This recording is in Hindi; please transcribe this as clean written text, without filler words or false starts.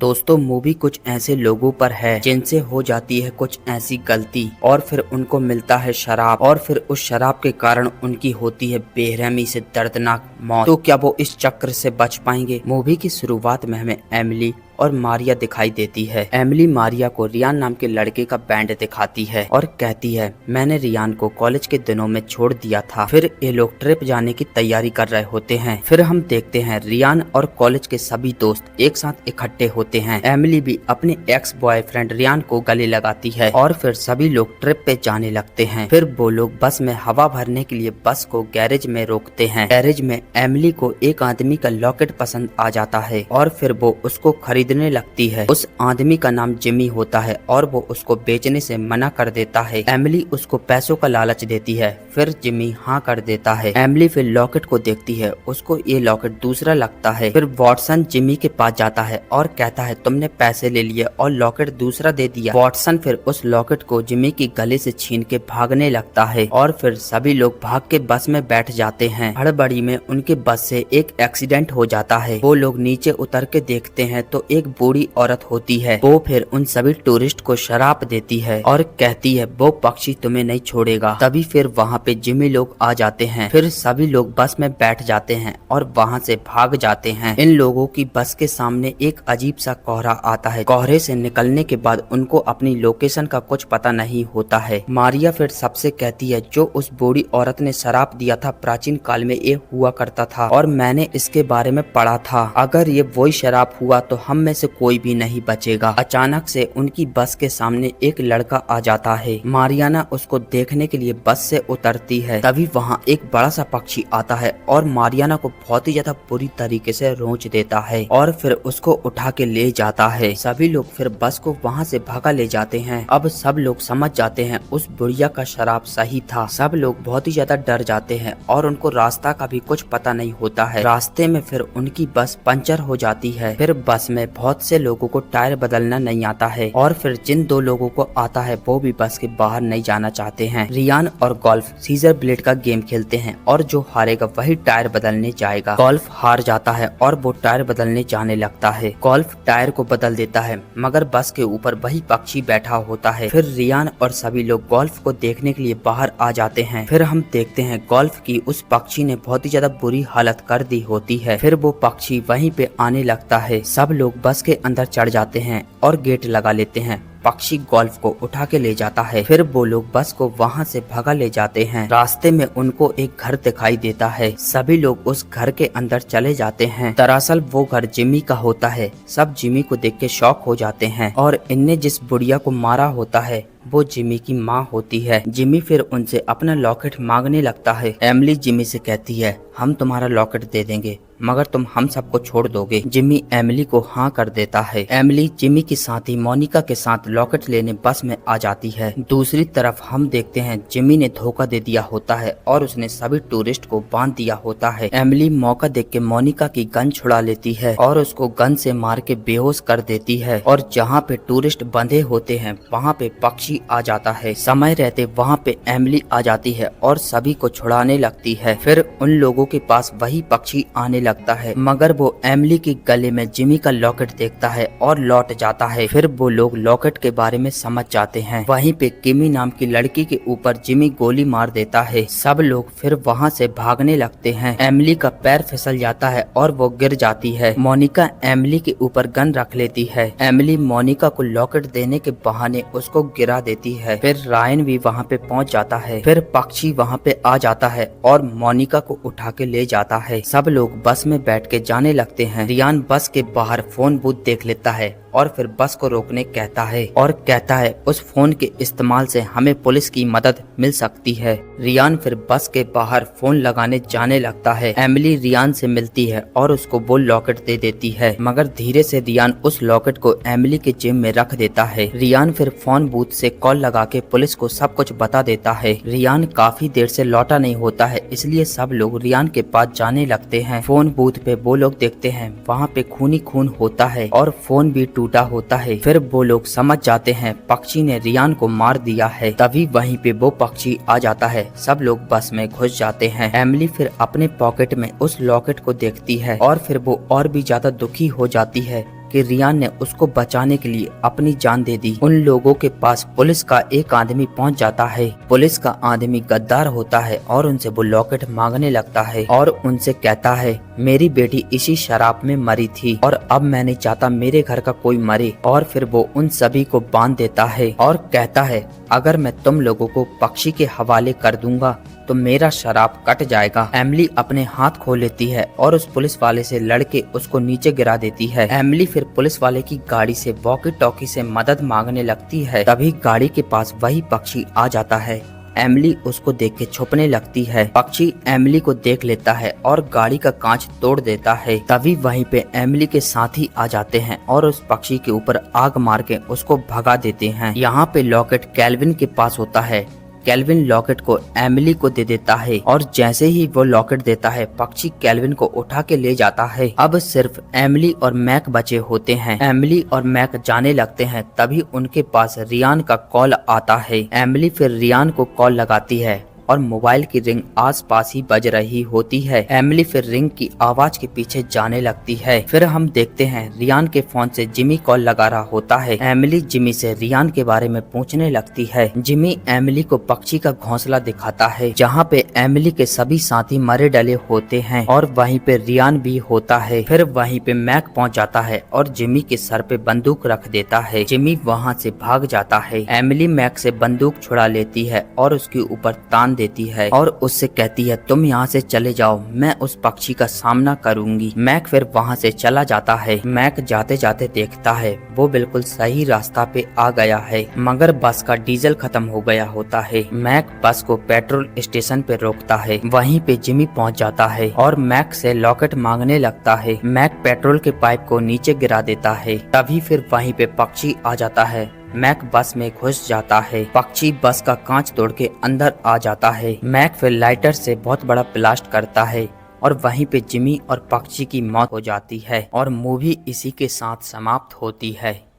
दोस्तों मूवी कुछ ऐसे लोगों पर है जिनसे हो जाती है कुछ ऐसी गलती और फिर उनको मिलता है शराब और फिर उस शराब के कारण उनकी होती है बेरहमी से दर्दनाक मौत। तो क्या वो इस चक्र से बच पाएंगे? मूवी की शुरुआत में हमें एमिली और मारिया दिखाई देती है। एमिली मारिया को रियान नाम के लड़के का बैंड दिखाती है और कहती है मैंने रियान को कॉलेज के दिनों में छोड़ दिया था। फिर ये लोग ट्रिप जाने की तैयारी कर रहे होते हैं। फिर हम देखते हैं रियान और कॉलेज के सभी दोस्त एक साथ इकट्ठे होते हैं। एमिली भी अपने एक्स बॉयफ्रेंड रियान को गले लगाती है और फिर सभी लोग ट्रिप पे जाने लगते हैं। फिर वो लोग बस में हवा भरने के लिए बस को गैरेज में रोकते हैं। गैरेज में एमिली को एक आदमी का लॉकेट पसंद आ जाता है और फिर वो उसको खरीदने लगती है। उस आदमी का नाम जिमी होता है और वो उसको बेचने से मना कर देता है। एमिली उसको पैसों का लालच देती है। फिर जिमी हाँ कर देता है। एमिली फिर लॉकेट को देखती है, उसको ये लॉकेट दूसरा लगता है। फिर वॉटसन जिमी के पास जाता है और कहता है तुमने पैसे ले लिए और लॉकेट दूसरा दे दिया। वॉटसन फिर उस लॉकेट को जिमी की गले से छीन के भागने लगता है और फिर सभी लोग भाग के बस में बैठ जाते हैं। हड़बड़ी में उनके बस से एक एक्सीडेंट हो जाता है। वो लोग नीचे उतर के देखते हैं तो एक बूढ़ी औरत होती है। वो फिर उन सभी टूरिस्ट को शराब देती है और कहती है वो पक्षी तुम्हें नहीं छोड़ेगा। तभी फिर वहाँ पे जिमी लोग आ जाते हैं। फिर सभी लोग बस में बैठ जाते हैं और वहाँ से भाग जाते हैं। इन लोगों की बस के सामने एक अजीब सा कोहरा आता है। कोहरे से निकलने के बाद उनको अपनी लोकेशन का कुछ पता नहीं होता है। मारिया फिर सबसे कहती है जो उस बूढ़ी औरत ने शराब दिया था प्राचीन काल में ये हुआ करता था और मैंने इसके बारे में पढ़ा था। अगर ये वही शराब हुआ तो हम में से कोई भी नहीं बचेगा। अचानक से उनकी बस के सामने एक लड़का आ जाता है। मारियाना उसको देखने के लिए बस से उतरती है। तभी वहाँ एक बड़ा सा पक्षी आता है और मारियाना को बहुत ही ज्यादा बुरी तरीके से रोंच देता है और फिर उसको उठा के ले जाता है। सभी लोग फिर बस को वहाँ से भगा ले जाते हैं। अब सब लोग समझ जाते हैं उस बुढ़िया का शराब सही था। सब लोग बहुत ही ज्यादा डर जाते हैं और उनको रास्ता का भी कुछ पता नहीं होता है। रास्ते में फिर उनकी बस पंचर हो जाती है। फिर बस में बहुत से लोगों को टायर बदलना नहीं आता है और फिर जिन दो लोगों को आता है वो भी बस के बाहर नहीं जाना चाहते हैं। रियान और गोल्फ सीजर ब्लेड का गेम खेलते हैं और जो हारेगा वही टायर बदलने जाएगा। गोल्फ हार जाता है और वो टायर बदलने जाने लगता है। गोल्फ टायर को बदल देता है मगर बस के ऊपर वही पक्षी बैठा होता है। फिर रियान और सभी लोग गोल्फ को देखने के लिए बाहर आ जाते हैं। फिर हम देखते हैं गोल्फ की उस पक्षी ने बहुत ही ज्यादा बुरी हालत कर दी होती है। फिर वो पक्षी वहीं पे आने लगता है। सब लोग बस के अंदर चढ़ जाते हैं और गेट लगा लेते हैं। पक्षी गोल्फ को उठा के ले जाता है। फिर वो लोग बस को वहाँ से भगा ले जाते हैं। रास्ते में उनको एक घर दिखाई देता है। सभी लोग उस घर के अंदर चले जाते हैं। दरअसल वो घर जिमी का होता है। सब जिमी को देख के शॉक हो जाते हैं और इनने जिस बुढ़िया को मारा होता है वो जिमी की माँ होती है। जिमी फिर उनसे अपना लॉकेट मांगने लगता है। एमिली जिमी से कहती है हम तुम्हारा लॉकेट दे देंगे मगर तुम हम सबको छोड़ दोगे। जिमी एमिली को हाँ कर देता है। एमिली जिमी की साथी मोनिका के साथ लॉकेट लेने बस में आ जाती है। दूसरी तरफ हम देखते हैं जिमी ने धोखा दे दिया होता है और उसने सभी टूरिस्ट को बांध दिया होता है। एमिली मौका देख के मोनिका की गन छुड़ा लेती है और उसको गन से मार के बेहोश कर देती है और जहाँ पे टूरिस्ट बंधे होते हैं वहाँ पे पक्षी आ जाता है। समय रहते वहाँ पे एमिली आ जाती है और सभी को छुड़ाने लगती है। फिर उन लोगों के पास वही पक्षी आने लगता है मगर वो एमिली के गले में जिमी का लॉकेट देखता है और लौट जाता है। फिर वो लोग लॉकेट के बारे में समझ जाते हैं। वहीं पे किमी नाम की लड़की के ऊपर जिमी गोली मार देता है। सब लोग फिर वहाँ से भागने लगते हैं। एमिली का पैर फिसल जाता है और वो गिर जाती है। मोनिका एमिली के ऊपर गन रख लेती है। एमिली मोनिका को लॉकेट देने के बहाने उसको गिरा देती है। फिर रायन भी वहाँ पे पहुँच जाता है। फिर पक्षी वहाँ पे आ जाता है और मोनिका को उठा के ले जाता है। सब लोग बस में बैठ के जाने लगते हैं। रियान बस के बाहर फोन बूथ देख लेता है और फिर बस को रोकने कहता है और कहता है उस फोन के इस्तेमाल से हमें पुलिस की मदद मिल सकती है। रियान फिर बस के बाहर फोन लगाने जाने लगता है। एमिली रियान से मिलती है और उसको वो लॉकेट दे देती है मगर धीरे से रियान उस लॉकेट को एमिली के जेब में रख देता है। रियान फिर फोन बूथ से कॉल लगा के पुलिस को सब कुछ बता देता है। रियान काफी देर से लौटा नहीं होता है इसलिए सब लोग रियान के पास जाने लगते हैं। फोन बूथ पे वो लोग देखते हैं वहाँ पे खूनी खून होता है और फोन भी टूटा होता है। फिर वो लोग समझ जाते हैं पक्षी ने रियान को मार दिया है। तभी वहीं पे वो पक्षी आ जाता है। सब लोग बस में घुस जाते हैं। एमिली फिर अपने पॉकेट में उस लॉकेट को देखती है और फिर वो और भी ज्यादा दुखी हो जाती है कि रियान ने उसको बचाने के लिए अपनी जान दे दी। उन लोगों के पास पुलिस का एक आदमी पहुंच जाता है। पुलिस का आदमी गद्दार होता है और उनसे वो लॉकेट मांगने लगता है और उनसे कहता है मेरी बेटी इसी शराब में मरी थी और अब मैं नहीं चाहता मेरे घर का कोई मरे। और फिर वो उन सभी को बांध देता है और कहता है अगर मैं तुम लोगों को पक्षी के हवाले कर दूंगा तो मेरा शराब कट जाएगा। एमिली अपने हाथ खो लेती है और उस पुलिस वाले से लड़के उसको नीचे गिरा देती है। एमिली फिर पुलिस वाले की गाड़ी से वॉकी टॉकी से मदद मांगने लगती है। तभी गाड़ी के पास वही पक्षी आ जाता है। एमिली उसको देख के छुपने लगती है। पक्षी एमिली को देख लेता है और गाड़ी का कांच तोड़ देता है। तभी वहीं पे एमिली के साथी आ जाते हैं और उस पक्षी के ऊपर आग मार के उसको भगा देते हैं। यहाँ पे लॉकेट केल्विन के पास होता है। केल्विन लॉकेट को एमिली को दे देता है और जैसे ही वो लॉकेट देता है पक्षी केल्विन को उठा के ले जाता है। अब सिर्फ एमिली और मैक बचे होते हैं। एमिली और मैक जाने लगते हैं। तभी उनके पास रियान का कॉल आता है। एमिली फिर रियान को कॉल लगाती है और मोबाइल की रिंग आसपास ही बज रही होती है। एमिली फिर रिंग की आवाज के पीछे जाने लगती है। फिर हम देखते हैं रियान के फोन से जिमी कॉल लगा रहा होता है। एमिली जिमी से रियान के बारे में पूछने लगती है। जिमी एमिली को पक्षी का घोंसला दिखाता है जहाँ पे एमिली के सभी साथी मरे डले होते हैं और वहीं पे रियान भी होता है। फिर वहीं पे मैक पहुँच जाता है और जिमी के सर पे बंदूक रख देता है। जिमी वहाँ से भाग जाता है। एमिली मैक से बंदूक छुड़ा लेती है और उसके ऊपर तान देती है और उससे कहती है तुम यहाँ से चले जाओ, मैं उस पक्षी का सामना करूंगी। मैक फिर वहाँ से चला जाता है। मैक जाते जाते देखता है वो बिल्कुल सही रास्ता पे आ गया है मगर बस का डीजल खत्म हो गया होता है। मैक बस को पेट्रोल स्टेशन पे रोकता है। वहीं पे जिमी पहुँच जाता है और मैक से लॉकेट मांगने लगता है। मैक पेट्रोल के पाइप को नीचे गिरा देता है। तभी फिर वहीं पे पक्षी आ जाता है। मैक बस में घुस जाता है। पक्षी बस का कांच तोड़ के अंदर आ जाता है। मैक फिर लाइटर से बहुत बड़ा ब्लास्ट करता है और वहीं पे जिमी और पक्षी की मौत हो जाती है और मूवी इसी के साथ समाप्त होती है।